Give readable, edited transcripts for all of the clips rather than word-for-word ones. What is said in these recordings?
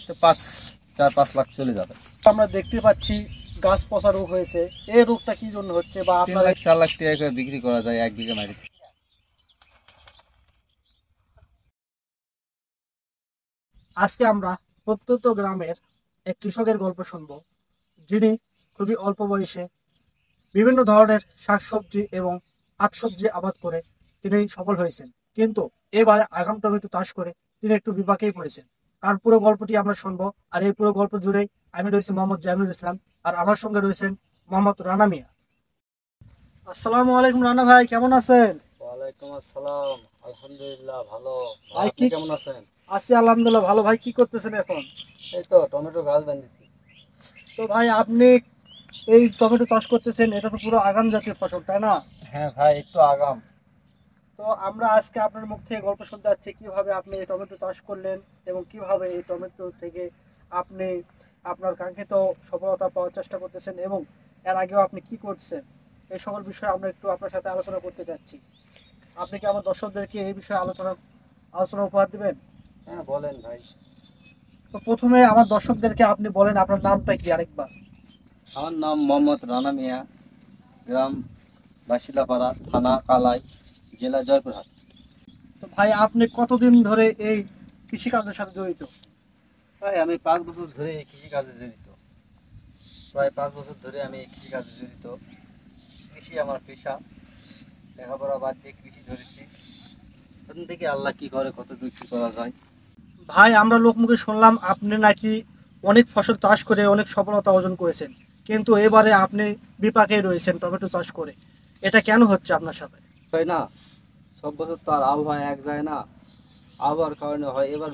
তো 4-5 লাখ চলে যাবে। আমরা দেখতে পাচ্ছি গাছ পচা রোগ হয়েছে, এই রোগটা কি জন্য হচ্ছে বা 3 আপনারা লাখ 4 লাখ টাকা করে বিক্রি করা যায় 1 বিঘা মাটিতে। আজকে আমরা প্রত্যন্ত গ্রামের এক কৃষকের গল্প শুনবো, যিনি খুবই অল্প বয়সে বিভিন্ন ধরনের শাকসবজি এবং আটসবজি আবাদ করে তিনি সফল হয়েছেন, কিন্তু এবারে আগাম টমেটো চাষ করে তিনি একটু বিপাকেই পড়েছেন। তার পুরো গল্পটি আমরা শুনবো, আর এই পুরো গল্প জুড়েই আমি রয়েছি মোহাম্মদ জামিনুল ইসলাম, আর আমার সঙ্গে রয়েছেন মোহাম্মদ রানা মিয়া। আসসালামু আলাইকুম রানা ভাই, কেমন আছেন? ওয়ালাইকুম আসসালাম, আলহামদুলিল্লাহ ভালো। ভাই আপনি কেমন আছেন? আছি আলহামদুলিল্লাহ ভালো। ভাই কি করতেছেন এখন? এই তো টমেটো গাছ বাঁধতেছি। তো ভাই আপনি এই টমেটো চাষ করতেছেন, এটা তো পুরো আগাম জাতীয় ফসল, তাই না? হ্যাঁ ভাই, একটু আগাম। তো আমরা আজকে আপনার মুখ থেকে গল্প শুনতে যাচ্ছি কিভাবে আপনি এই টমেটো চাষ করলেন এবং কিভাবে এই টমেটো থেকে আপনি আপনার কাঙ্ক্ষিত সফলতা পাওয়ার চেষ্টা করতেছেন এবং এর আগেও আপনি কি করছেন, এই সকল বিষয়ে আমরা একটু আপনার সাথে আলোচনা করতে চাচ্ছি। আপনি কি আমার দর্শকদেরকে এই বিষয়ে আলোচনা উপহার দিবেন? হ্যাঁ বলেন ভাই। তো প্রথমে আমার দর্শকদেরকে আপনি বলেন আপনার নামটা কি আরেকবার। আমার নাম মোহাম্মদ রানা মিয়া, গ্রাম বাসিলাপাড়া, থানা কালাই, জেলা জয়পুরহাট। তো ভাই আপনি কতদিন ধরে এই কৃষিকাজের সাথে জড়িত? ভাই আমি 5 বছর ধরে এই কৃষিকাজে জড়িত। প্রায় 5 বছর ধরে আমি এই কৃষিকাজে জড়িত। কৃষি আমার পেশা। লেখাপড়া বাদ দিয়ে কৃষি ধরেছি। তখন থেকে আল্লাহ কি করে, কত দূর কি করা যায়। ভাই আমরা লোকমুখে শুনলাম আপনি নাকি অনেক ফসল চাষ করে অনেক সফলতা অর্জন করেছেন, কিন্তু এবারে আপনি বিপাকে রয়েছেন টমেটো চাষ করে, এটা কেন হচ্ছে আপনার সাথে? তাই না, সব বছর তো আর আবহাওয়া এক যায় না। আবহাওয়ার কারণে হয়, এবার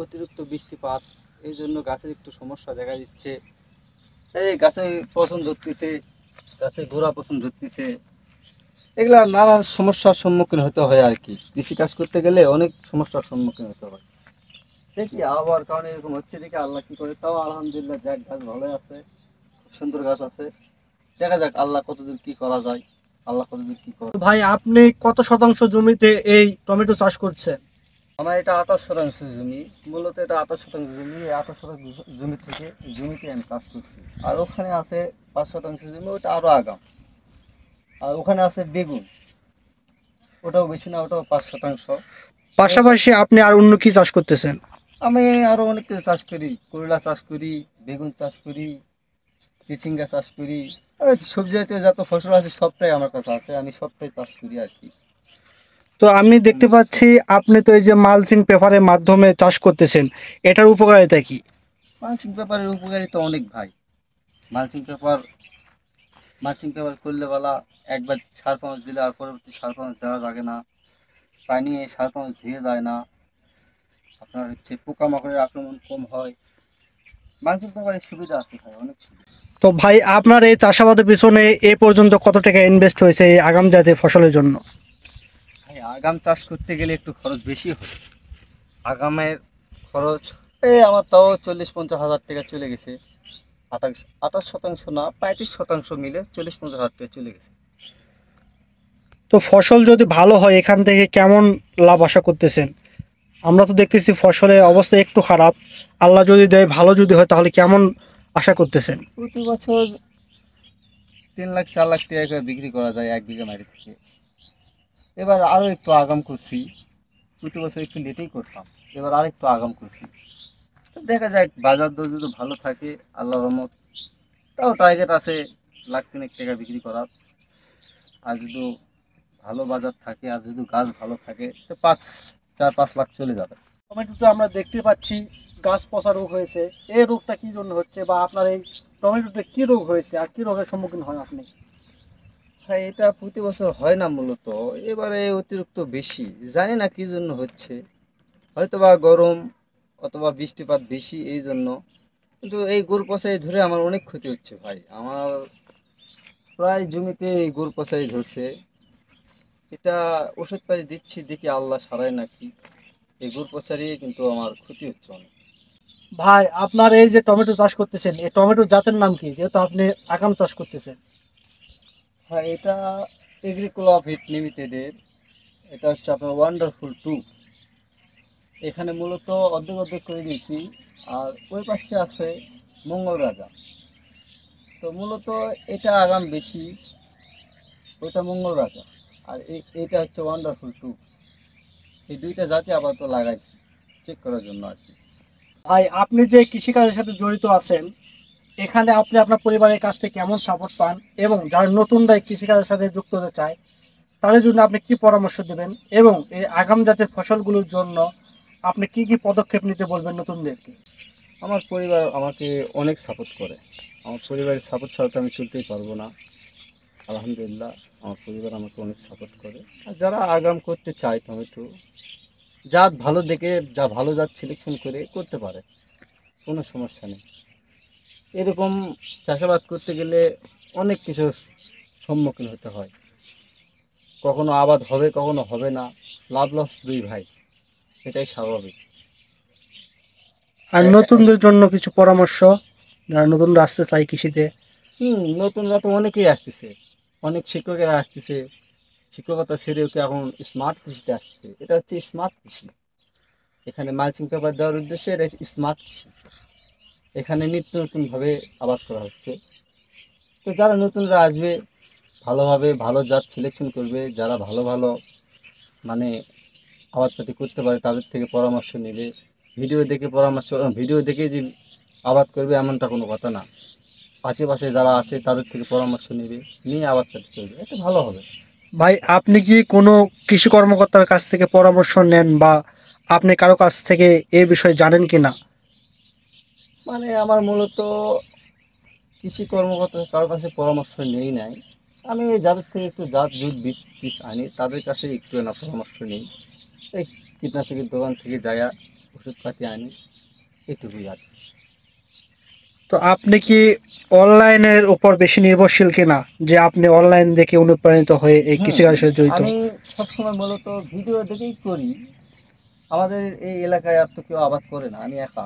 অতিরিক্ত বৃষ্টিপাত, এই জন্য গাছের একটু সমস্যা দেখা দিচ্ছে। এই গাছে পচন ধরতেছে, গাছে গোড়া পচন ধরতেছে, এগুলা নানান সমস্যার সম্মুখীন হতে হয় আর কি। কৃষিকাজ করতে গেলে অনেক সমস্যার সম্মুখীন হতে হয়। দেখি আবহাওয়ার কারণে এরকম হচ্ছে, দেখি আল্লাহ কি করে। তাও আলহামদুলিল্লাহ, যাক গাছ ভালোই আছে, খুব সুন্দর গাছ আছে। দেখা যাক আল্লাহ কতদূর কি করা যায়, আল্লাহ কতদূর কি করে। তো ভাই আপনি কত শতাংশ জমিতে এই টমেটো চাষ করছেন? আমার এটা 28 শতাংশ জমি। মূলত এটা 28 শতাংশ জমি। এই 28 শতাংশ জমি থেকে জমিতে আমি চাষ করছি। আর ওখানে আছে 5 শতাংশ জমি, ওটা আরো আগাম। আর ওখানে আছে বেগুন, ওটাও বেশি না, ওটাও 5 শতাংশ। পাশাপাশি আপনি আর অন্য কি চাষ করতেছেন? আমি আরো অনেক কিছু চাষ করি, করলা চাষ করি, বেগুন চাষ করি, চিচিঙ্গা চাষ করি। আর সবজি জাতীয় যত ফসল আছে সবটাই আমার কাছে আছে, আমি সবটাই চাষ করি আর কি। তো আমি দেখতে পাচ্ছি আপনি তো এই যে মালচিং পেপারের মাধ্যমে চাষ করতেছেন, এটার উপকারিতা কি? মালচিং পেপারের উপকারিতা অনেক ভাই। মালচিং পেপার মালচিং পেপার করলে বলা, একবার সার পাঁচ দিলে আর পরবর্তী সার পাঁচ দেওয়া লাগে না। পানি সার পাঁচ ধুয়ে যায় না। আপনার হচ্ছে পোকামাকড়ের আক্রমণ কম হয়। মালচিং পেপারের সুবিধা আছে ভাই, অনেক সুবিধা। তো ভাই আপনার এই চাষাবাদের পিছনে এ পর্যন্ত কত টাকা ইনভেস্ট হয়েছে এই আগাম জাতীয় ফসলের জন্য? ভাই আগাম চাষ করতে গেলে একটু খরচ বেশি হয়। আগামের খরচ এই আমার তাও 40-50 হাজার টাকা চলে গেছে। 28 শতাংশ না, 35 শতাংশ মিলে 40-50 হাজার টাকা চলে গেছে। তো ফসল যদি ভালো হয় এখান থেকে কেমন লাভ আশা করতেছেন? আমরা তো দেখতেছি ফসলের অবস্থা একটু খারাপ, আল্লাহ যদি দেয় ভালো যদি হয় তাহলে কেমন আশা করতেছেন? প্রতি বছর 3 লাখ 4 লাখ টাকা করে বিক্রি করা যায় 1 বিঘা মাটি থেকে। এবার আরও একটু আগাম করছি। প্রতি বছর একটু লেটেই করতাম, এবার আর একটু আগাম করছি। তো দেখা যাক, বাজার দর যদি ভালো থাকে আল্লাহর রহমত, তাও টার্গেট আছে 1,00,000-3 লাখ টাকা বিক্রি করার। আর যদি ভালো বাজার থাকে, আর যদি গাছ ভালো থাকে, তো 4-5 লাখ চলে যাবে। টমেটোতে আমরা দেখতে পাচ্ছি গাছ পচা রোগ হয়েছে, এই রোগটা কি জন্য হচ্ছে বা আপনার এই টমেটোতে কি রোগ হয়েছে আর কি রোগের সম্মুখীন হয় আপনি? হ্যাঁ, এটা প্রতি বছর হয় না মূলত, এবারে অতিরিক্ত বেশি, জানি না কি জন্য হচ্ছে। হয়তোবা গরম অথবা বৃষ্টিপাত বেশি, এই জন্য। কিন্তু এই গরু পচাই ধরে আমার অনেক ক্ষতি হচ্ছে ভাই। আমার প্রায় জমিতে এই গরু পচাই ধরছে। এটা ওষুধ পাতি দিচ্ছি, দেখি আল্লাহ সারায় নাকি। এই গরু পচারিয়ে কিন্তু আমার ক্ষতি হচ্ছে অনেক। ভাই আপনার এই যে টমেটো চাষ করতেছেন, এই টমেটো জাতের নাম কি, যেহেতু আপনি আগাম চাষ করতেছেন? হ্যাঁ, এটা এগ্রিকোলা ভিট লিমিটেডের। এটা হচ্ছে আপনার ওয়ান্ডারফুল 2। এখানে মূলত অর্ধেক অর্ধেক করে দিয়েছি। আর ওই পাশে আছে মঙ্গল রাজা। তো মূলত এটা আগাম বেশি, ওইটা মঙ্গল রাজা। আর এইটা হচ্ছে ওয়ান্ডারফুল টু। এই দুইটা জাতি আপাতত লাগাইছি চেক করার জন্য আর কি। ভাই আপনি যে কৃষিকাজের সাথে জড়িত আছেন, এখানে আপনি আপনার পরিবারের কাছ থেকে কেমন সাপোর্ট পান, এবং যারা নতুনরা এই কৃষিকাজের সাথে যুক্ত হতে চায় তাদের জন্য আপনি কি পরামর্শ দেবেন, এবং এই আগাম জাতের ফসলগুলোর জন্য আপনি কি কি পদক্ষেপ নিতে বলবেন নতুনদেরকে? আমার পরিবার আমাকে অনেক সাপোর্ট করে। আমার পরিবারের সাপোর্ট ছাড়া তো আমি চলতেই পারবো না। আলহামদুলিল্লাহ আমার পরিবার আমাকে অনেক সাপোর্ট করে। আর যারা আগাম করতে চায় টমেটো, জাত ভালো দেখে, যা ভালো জাত সিলেকশন করে করতে পারে, কোনো সমস্যা নেই। এরকম চাষাবাদ করতে গেলে অনেক কিছুর সম্মুখীন হতে হয়। কখনো আবাদ হবে, কখনো হবে না। লাভ লস দুই ভাই, এটাই স্বাভাবিক। আর নতুনদের জন্য কিছু পরামর্শ, যারা নতুনরা আসতে চায় কৃষিতে? নতুনরা তো অনেকেই আসতেছে, অনেক শিক্ষকেরা আসতেছে। শিক্ষকতা ছেড়েও কি এখন স্মার্ট কৃষিতে আসতেছে। এটা হচ্ছে স্মার্ট কৃষি। এখানে মালচিং পেপার দেওয়ার উদ্দেশ্যে এটা স্মার্ট কৃষি। এখানে নিত্য নতুনভাবে আবাদ করা হচ্ছে। তো যারা নতুনরা আসবে, ভালোভাবে ভালো জাত সিলেকশন করবে, যারা ভালো ভালো মানে আবাদপাতি করতে পারে তাদের থেকে পরামর্শ নেবে। ভিডিও দেখে যে আবাদ করবে এমনটা কোনো কথা না। আশেপাশে যারা আছে তাদের থেকে পরামর্শ নেবে, নিয়ে আবাদপাতি করবে, এটা ভালো হবে। ভাই আপনি কি কোনো কৃষি কর্মকর্তার কাছ থেকে পরামর্শ নেন, বা আপনি কারো কাছ থেকে এই বিষয়ে জানেন কি না? আমার মূলত কৃষি কর্মকর্তা কারোর কাছে পরামর্শ নেই নাই। আমি যাদের থেকে একটু জাত জুত বীজ টিজ আনি তাদের কাছে একটু না পরামর্শ নেই। এই কীটনাশকের দোকান থেকে যায়া ওষুধপাতি আনি, এটুকুই আর কি। তো আপনি কি অনলাইনের উপর বেশি নির্ভরশীল কিনা, যে আপনি অনলাইন দেখে অনুপ্রাণিত হয়ে এই কৃষিকাজের সাথে জড়িত? আমি সবসময় মূলত ভিডিও দেখেই করি। আমাদের এই এলাকায় আর তো কেউ আবাদ করে না, আমি একা।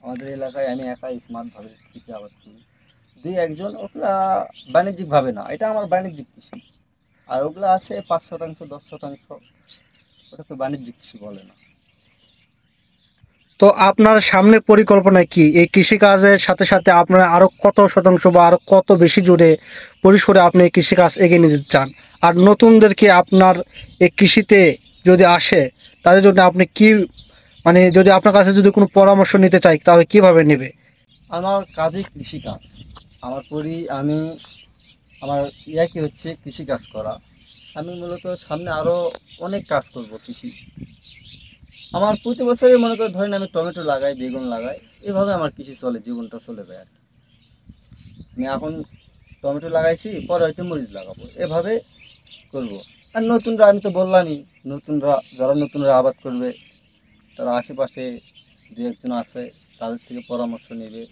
আমাদের এলাকায় আমি একাই স্মার্টভাবে কৃষি আবাদ করি। দুই একজন, ওগুলা বাণিজ্যিকভাবে না, এটা আমার বাণিজ্যিক কৃষি। আর ওগুলা আছে 5% 10%, ওটা তো বাণিজ্যিক কৃষি বলে না। তো আপনার সামনে পরিকল্পনা কি এই কৃষিকাজের সাথে সাথে আপনার আরো কত শতাংশ বা আরো কত বেশি জুড়ে পরিসরে আপনি এই কৃষিকাজ এগিয়ে নিতে চান? আর নতুনদেরকে আপনার এই কৃষিতে যদি আসে তাদের জন্য আপনি কি, মানে যদি আপনার কাছে যদি কোনো পরামর্শ নিতে চাই তাহলে কিভাবে নেবে? আমার কাজই কৃষিকাজ। আমি আমার কি হচ্ছে কৃষিকাজ করা। আমি মূলত সামনে আরও অনেক কাজ করব কৃষি। আমার প্রতি বছরই মনে করে ধরেন আমি টমেটো লাগাই, বেগুন লাগাই, এভাবে আমার কৃষি চলে, জীবনটা চলে যায় আর কি। আমি এখন টমেটো লাগাইছি, পরে হয়তো মরিচ লাগাবো, এভাবে করব। আর নতুনরা, আমি তো বললামই, যারা নতুনরা আবাদ করবে তারা আশেপাশে দু একজন আছে, তাদের থেকে পরামর্শ নেবে,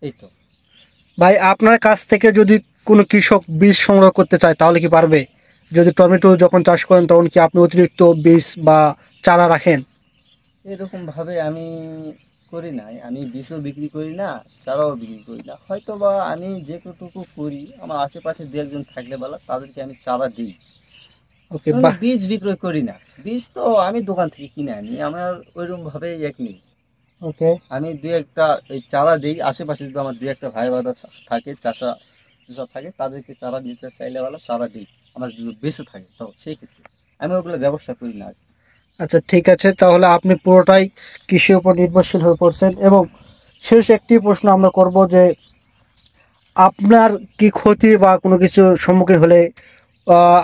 এই তো। ভাই আপনার কাছ থেকে যদি কোনো কৃষক বীজ সংগ্রহ করতে চায় তাহলে কি পারবে? যদি টমেটো যখন চাষ করেন তখন কি আপনি অতিরিক্ত বীজ বা চারা রাখেন? এরকমভাবে আমি করি নাই। আমি বীজও বিক্রি করি না, চারাও বিক্রি করি না। হয়তো বা আমি যেটুকু করি, আমার আশেপাশে দু একজন থাকলে বলা তাদেরকে আমি চারা দিই। ওকে, আমি বাহ। বীজ বিক্রয় করি না। বীজ তো আমি দোকান থেকে কিনে আনি, আমার ওইরকমভাবে নেই। ওকে। আমি দু একটা এই চারা দিই। আশেপাশে যদি আমার দু একটা ভাই বাদা থাকে, চাষা যেসব থাকে, তাদেরকে চারা দিতে চাইলে বলা চারা দিই। আমার যদি বেঁচে থাকে তো সেই ক্ষেত্রে আমি ওগুলো ব্যবসা করি না আর কি। আচ্ছা, ঠিক আছে, তাহলে আপনি পুরোটাই কৃষির উপর নির্ভরশীল হয়ে পড়ছেন। এবং শেষ একটি প্রশ্ন আমরা করব যে আপনার কি ক্ষতি বা কোনো কিছু সম্মুখীন হলে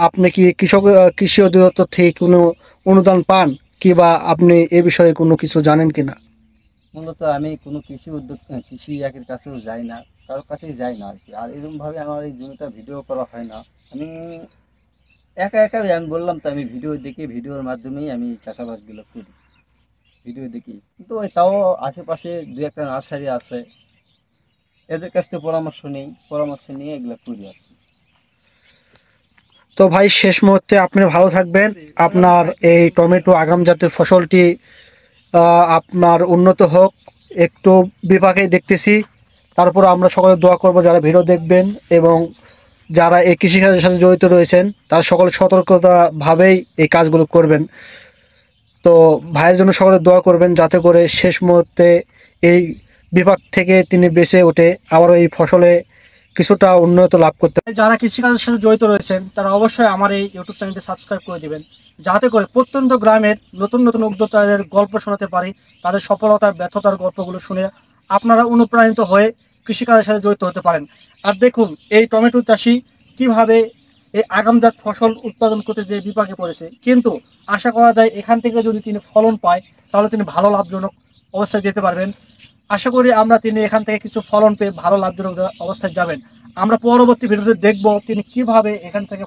আপনি কি কৃষি অধিদপ্তর থেকে কোনো অনুদান পান, কি বা আপনি এ বিষয়ে কোনো কিছু জানেন কিনা? মূলত আমি কোনো কৃষি একের কাছেও যাই না, কারোর কাছেই যাই না আর কি। আর এরকমভাবে আমার এই জমিটা ভিডিও করা হয় না। আমি একা একাই, আমি বললাম তো, আমি ভিডিওর মাধ্যমেই আমি চাষাবাসগুলো করি, ভিডিও দেখি। কিন্তু ওই তাও আশেপাশে দু একটা নার্সারি আছে, এদের কাছ থেকে পরামর্শ নিয়ে এগুলো করি আর কি। তো ভাই শেষ মুহূর্তে আপনি ভালো থাকবেন। আপনার এই টমেটো আগাম জাতের ফসলটি আপনার উন্নত হোক, একটু বিপাকে দেখতেছি। তারপর আমরা সকলে দোয়া করব যারা ভিডিও দেখবেন এবং যারা এই কৃষিকাজের সাথে জড়িত রয়েছেন তারা সকলে সতর্কতাভাবেই এই কাজগুলো করবেন। তো ভাইয়ের জন্য সকলে দোয়া করবেন যাতে করে শেষ মুহূর্তে এই বিভাগ থেকে তিনি বেঁচে ওঠে আবারও এই ফসলে কিছুটা উন্নত লাভ করতে। যারা কৃষিকাজের সাথে জড়িত রয়েছেন তারা অবশ্যই আমার এই ইউটিউব চ্যানেলটি সাবস্ক্রাইব করে দিবেন, যাতে করে প্রত্যন্ত গ্রামের নতুন নতুন উদ্যোক্তাদের গল্প শোনাতে পারি, তাদের সফলতার ব্যর্থতার গল্পগুলো শুনে আপনারা অনুপ্রাণিত হয়ে কৃষিকাজের সাথে জড়িত হতে পারেন। আর দেখুন এই টমেটো চাষি কিভাবে এই আগামজাত ফসল উৎপাদন করতে যে বিপাকে পড়েছে, কিন্তু আশা করা যায় এখান থেকে যদি তিনি ফলন পায় তাহলে তিনি ভালো লাভজনক অবস্থায় যেতে পারবেন। আশা করি তিনি এখান থেকে কিছু ফলন পেয়ে ভালো লাভজনক অবস্থায় যাবেন। আমরা পরবর্তী ভিডিওতে দেখব তিনি কিভাবে এখান থেকে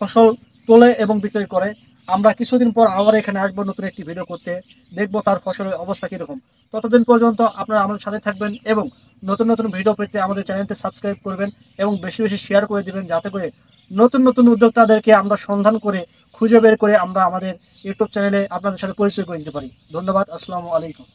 ফসল তোলে এবং বিক্রয় করে। আমরা কিছুদিন পর আবার এখানে আসবো নতুন একটি ভিডিও করতে, দেখবো তার ফসলের অবস্থা কীরকম। ততদিন পর্যন্ত আপনারা আমাদের সাথে থাকবেন এবং নতুন নতুন ভিডিও পেতে আমাদের চ্যানেলটি সাবস্ক্রাইব করবেন এবং বেশি বেশি শেয়ার করে দেবেন, যাতে করে নতুন নতুন উদ্যোক্তাদেরকে আমরা সন্ধান করে খুঁজে বের করে আমরা আমাদের ইউটিউব চ্যানেলে আপনাদের সাথে পরিচয় করে দিতে পারি। ধন্যবাদ। আসসালামু আলাইকুম।